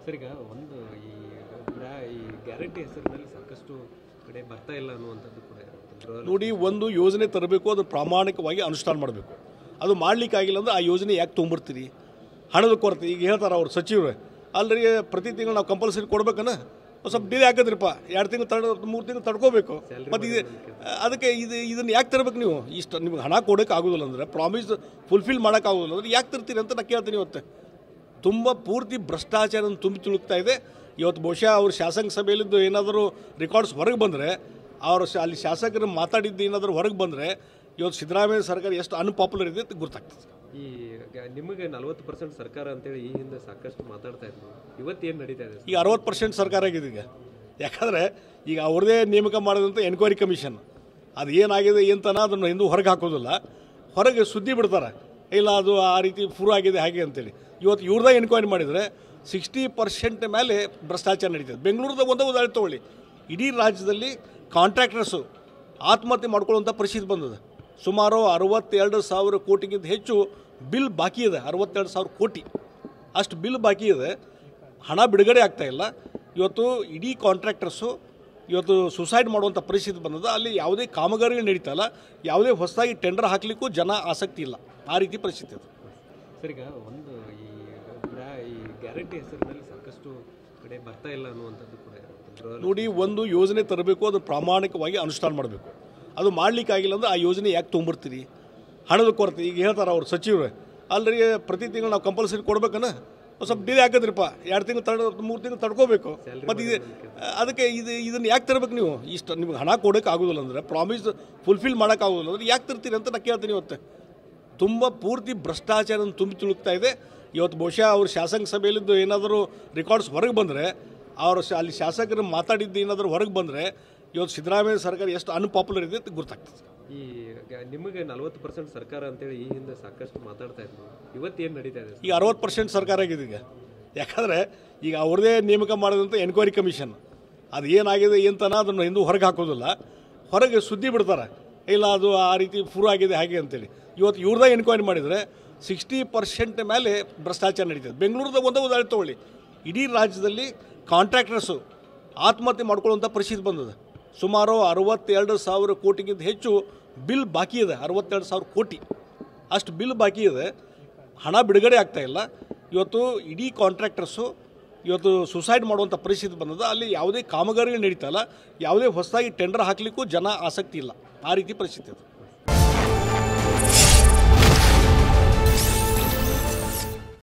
Sir, ಈಗ ಒಂದು ಈ ಗ್ಯಾರಂಟಿ ಹೆಸರಿನಲ್ಲಿ ಸಾಕಷ್ಟು ಕಡೆ ಬರ್ತಾ ಇಲ್ಲ ಅನ್ನುವಂಥದ್ದು ಕೂಡ ಇರುತ್ತೆ. ನೋಡಿ, ಒಂದು ಯೋಜನೆ ತರಬೇಕು, ಅದು ಪ್ರಾಮಾಣಿಕವಾಗಿ ಅನುಷ್ಠಾನ ಮಾಡಬೇಕು. ಅದು ಮಾಡಲಿಕ್ಕಾಗಿಲ್ಲ ಅಂದರೆ ಆ ಯೋಜನೆ ಯಾಕೆ ತೊಗೊಂಬರ್ತೀರಿ? ಹಣದ ಕೊರತೆ. ಈಗ ಹೇಳ್ತಾರೆ ಅವ್ರು ಸಚಿವರು, ಅಲ್ಲರಿ ಪ್ರತಿ ತಿಂಗಳು ನಾವು ಕಂಪಲ್ಸರಿ ಕೊಡ್ಬೇಕನ್ನ, ಸ್ವಲ್ಪ ಡಿಲೇ ಆಗೋದ್ರಿಪ್ಪ, 2 ತಿಂಗಳು 3 ತಿಂಗಳು ತಡ್ಕೋಬೇಕು. ಮತ್ತು ಅದಕ್ಕೆ ಇದನ್ನು ಯಾಕೆ ತರಬೇಕು ನೀವು? ಇಷ್ಟು ನಿಮ್ಗೆ ಹಣ ಕೊಡೋಕೆ ಆಗೋದಿಲ್ಲ ಅಂದರೆ, ಪ್ರಾಮಿಸ್ ಫುಲ್ಫಿಲ್ ಮಾಡೋಕ್ಕಾಗೋದಿಲ್ಲ ಅಂದರೆ ಯಾಕೆ ತರ್ತೀರಿ ಅಂತ ನಾನು ಕೇಳ್ತೀನಿ. ಇವತ್ತು ತುಂಬ ಪೂರ್ತಿ ಭ್ರಷ್ಟಾಚಾರ ತುಂಬಿ ತುಳುಕ್ತಾ ಇದೆ. ಇವತ್ತು ಬಹುಶಃ ಅವ್ರ ಶಾಸಕ ಸಭೆಯಲ್ಲಿದ್ದು ಏನಾದರೂ ರೆಕಾರ್ಡ್ಸ್ ಹೊರಗೆ ಬಂದರೆ, ಅವರು ಅಲ್ಲಿ ಶಾಸಕರು ಮಾತಾಡಿದ್ದು ಏನಾದರೂ ಹೊರಗೆ ಬಂದರೆ, ಇವತ್ತು ಸಿದ್ದರಾಮಯ್ಯ ಸರ್ಕಾರ ಎಷ್ಟು ಅನ್ಪಾಪ್ಯುಲರ್ ಇದೆ ಅಂತ ಗೊತ್ತಾಗ್ತದೆ. ಈ ನಿಮಗೆ 40% ಸರ್ಕಾರ ಅಂತೇಳಿ ಈ ಹಿಂದೆ ಸಾಕಷ್ಟು ಮಾತಾಡ್ತಾ ಇದ್ರು. ಇವತ್ತೇನು ನಡೀತಾ ಇದೆ? ಈಗ 60% ಸರ್ಕಾರ ಆಗಿದೆ. ಈಗ ಯಾಕಂದರೆ ಈಗ ಅವ್ರದೇ ನೇಮಕ ಮಾಡಿದಂಥ ಎನ್ಕ್ವೈರಿ ಕಮಿಷನ್ ಅದು ಏನಾಗಿದೆ ಅಂತನ ಅದನ್ನು ಹಿಂದೂ ಹೊರಗೆ ಹಾಕೋದಿಲ್ಲ, ಹೊರಗೆ ಸುದ್ದಿ ಬಿಡ್ತಾರೆ, ಇಲ್ಲ ಅದು ಆ ರೀತಿ ಫುರು ಆಗಿದೆ ಹಾಗೆ ಅಂತೇಳಿ. ಇವತ್ತು ಇವ್ರದಾಗ ಎನ್ಕ್ವೈರಿ ಮಾಡಿದರೆ 60% ಮೇಲೆ ಭ್ರಷ್ಟಾಚಾರ ನಡೀತದೆ. ಬೆಂಗಳೂರದ ಒಂದೇ ಉದಾಹರಣೆ ತೊಗೊಳ್ಳಿ, ಇಡೀ ರಾಜ್ಯದಲ್ಲಿ ಕಾಂಟ್ರಾಕ್ಟರ್ಸು ಆತ್ಮಹತ್ಯೆ ಮಾಡ್ಕೊಳ್ಳುವಂಥ ಪರಿಸ್ಥಿತಿ ಬಂದಿದೆ. ಸುಮಾರು 62,000 ಕೋಟಿಗಿಂತ ಹೆಚ್ಚು ಬಿಲ್ ಬಾಕಿ ಇದೆ. 62,000 ಕೋಟಿ ಅಷ್ಟು ಬಿಲ್ ಬಾಕಿ ಇದೆ, ಹಣ ಬಿಡುಗಡೆ ಆಗ್ತಾಯಿಲ್ಲ. ಇವತ್ತು ಇಡೀ ಕಾಂಟ್ರಾಕ್ಟರ್ಸು ಇವತ್ತು ಸುಸೈಡ್ ಮಾಡುವಂಥ ಪರಿಸ್ಥಿತಿ ಬಂದಿದೆ. ಅಲ್ಲಿ ಯಾವುದೇ ಕಾಮಗಾರಿಗಳು ನಡೀತಾ ಇಲ್ಲ, ಯಾವುದೇ ಹೊಸದಾಗಿ ಟೆಂಡರ್ ಹಾಕಲಿಕ್ಕೂ ಜನ ಆಸಕ್ತಿ ಇಲ್ಲ, ಆ ರೀತಿ ಪರಿಸ್ಥಿತಿ ಇದೆ. ಸರ್, ಈಗ ಒಂದು ಈ ಗ್ಯಾರಂಟಿ ಹೆಸರಿನಲ್ಲಿ ಸಾಕಷ್ಟು ಕಡೆ ಬರ್ತಾ ಇಲ್ಲ ಅನ್ನುವಂಥದ್ದು ಕೂಡ ಇರುತ್ತೆ. ನೋಡಿ, ಒಂದು ಯೋಜನೆ ತರಬೇಕು, ಅದು ಪ್ರಾಮಾಣಿಕವಾಗಿ ಅನುಷ್ಠಾನ ಮಾಡಬೇಕು. ಅದು ಮಾಡಲಿಕ್ಕಾಗಿಲ್ಲ ಅಂದರೆ ಆ ಯೋಜನೆ ಯಾಕೆ ತೊಗೊಂಬರ್ತೀರಿ? ಹಣದ ಕೊರತೆ. ಈಗ ಹೇಳ್ತಾರೆ ಅವ್ರು ಸಚಿವರು, ಅಲ್ಲರಿ ಪ್ರತಿ ತಿಂಗಳು ನಾವು ಕಂಪಲ್ಸರಿ ಕೊಡ್ಬೇಕನ್ನ, ಸ್ವಲ್ಪ ಡಿಲೇ ಆಗೋದ್ರಿಪ್ಪ, 2 ತಿಂಗಳು 3 ತಿಂಗಳು ತಡ್ಕೋಬೇಕು. ಮತ್ತು ಅದಕ್ಕೆ ಇದನ್ನು ಯಾಕೆ ತರಬೇಕು ನೀವು? ಇಷ್ಟು ನಿಮ್ಗೆ ಹಣ ಕೊಡೋಕೆ ಆಗೋದಿಲ್ಲ ಅಂದರೆ, ಪ್ರಾಮಿಸ್ ಫುಲ್ಫಿಲ್ ಮಾಡೋಕ್ಕಾಗೋದಿಲ್ಲ ಅಂದರೆ ಯಾಕೆ ತರ್ತೀರಿ ಅಂತ ನಾನು ಕೇಳ್ತೀನಿ. ಇವತ್ತು ತುಂಬ ಪೂರ್ತಿ ಭ್ರಷ್ಟಾಚಾರ ತುಂಬಿ ತುಳುಕ್ತಾ ಇದೆ. ಇವತ್ತು ಬಹುಶಃ ಅವ್ರ ಶಾಸಕ ಸಭೆಯಲ್ಲಿದ್ದು ಏನಾದರೂ ರೆಕಾರ್ಡ್ಸ್ ಹೊರಗೆ ಬಂದರೆ, ಅವರು ಅಲ್ಲಿ ಶಾಸಕರು ಮಾತಾಡಿದ್ದು ಏನಾದರೂ ಹೊರಗೆ ಬಂದರೆ, ಇವತ್ತು ಸಿದ್ದರಾಮಯ್ಯ ಸರ್ಕಾರ ಎಷ್ಟು ಅನ್ಪಾಪ್ಯುಲರ್ ಇದೆ ಅಂತ ಗೊತ್ತಾಗ್ತದೆ. ಈ ನಿಮಗೆ 40% ಸರ್ಕಾರ ಅಂತೇಳಿ ಈ ಹಿಂದೆ ಸಾಕಷ್ಟು ಮಾತಾಡ್ತಾ ಇದ್ರು. ಇವತ್ತೇನು ನಡೀತಾ ಇದೆ? ಈಗ 60% ಸರ್ಕಾರ ಆಗಿದೆ. ಈಗ ಯಾಕಂದರೆ ಈಗ ಅವ್ರದೇ ನೇಮಕ ಮಾಡಿದಂಥ ಎನ್ಕ್ವೈರಿ ಕಮಿಷನ್ ಅದು ಏನಾಗಿದೆ ಅಂತನ ಅದನ್ನು ಹಿಂದೂ ಹೊರಗೆ ಹಾಕೋದಿಲ್ಲ, ಹೊರಗೆ ಸುದ್ದಿ ಬಿಡ್ತಾರೆ, ಇಲ್ಲ ಅದು ಆ ರೀತಿ ಫುರು ಆಗಿದೆ ಹಾಗೆ ಅಂತೇಳಿ. ಇವತ್ತು ಇವ್ರದಾಗ ಎನ್ಕ್ವೈರಿ ಮಾಡಿದರೆ 60% ಮೇಲೆ ಭ್ರಷ್ಟಾಚಾರ ನಡೀತದೆ. ಬೆಂಗಳೂರದ ಒಂದೇ ಉದಾಹರಣೆ ತೊಗೊಳ್ಳಿ, ಇಡೀ ರಾಜ್ಯದಲ್ಲಿ ಕಾಂಟ್ರಾಕ್ಟರ್ಸು ಆತ್ಮಹತ್ಯೆ ಮಾಡ್ಕೊಳ್ಳುವಂಥ ಪರಿಸ್ಥಿತಿ ಬಂದಿದೆ. ಸುಮಾರು 62,000 ಕೋಟಿಗಿಂತ ಹೆಚ್ಚು ಬಿಲ್ ಬಾಕಿ ಇದೆ. 62,000 ಕೋಟಿ ಅಷ್ಟು ಬಿಲ್ ಬಾಕಿ ಇದೆ, ಹಣ ಬಿಡುಗಡೆ ಆಗ್ತಾಯಿಲ್ಲ. ಇವತ್ತು ಇಡೀ ಕಾಂಟ್ರಾಕ್ಟರ್ಸು ಇವತ್ತು ಸುಸೈಡ್ ಮಾಡುವಂಥ ಪರಿಸ್ಥಿತಿ ಬಂದಿದೆ. ಅಲ್ಲಿ ಯಾವುದೇ ಕಾಮಗಾರಿಗಳು ನಡೀತಾ ಇಲ್ಲ, ಯಾವುದೇ ಹೊಸದಾಗಿ ಟೆಂಡರ್ ಹಾಕಲಿಕ್ಕೂ ಜನ ಆಸಕ್ತಿ ಇಲ್ಲ, ಆ ರೀತಿ ಪರಿಸ್ಥಿತಿ ಇದೆ.